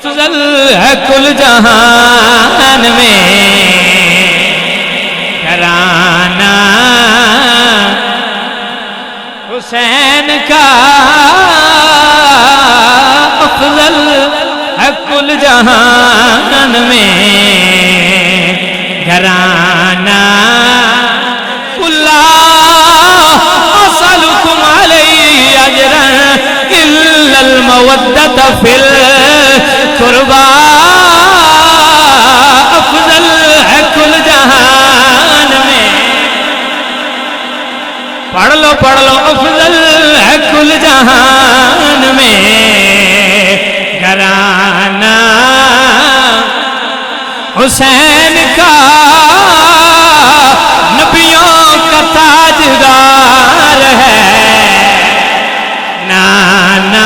افضل ہے کل جہان میں گھرانہ حسین کا افضل ہے کل جہان میں گھرانہ المودت فی القربا افضل ہے کل جہان میں پڑھ لو افضل ہے کل جہان میں گھرانہ حسین کا نبیوں کا تاجدار ہے نانا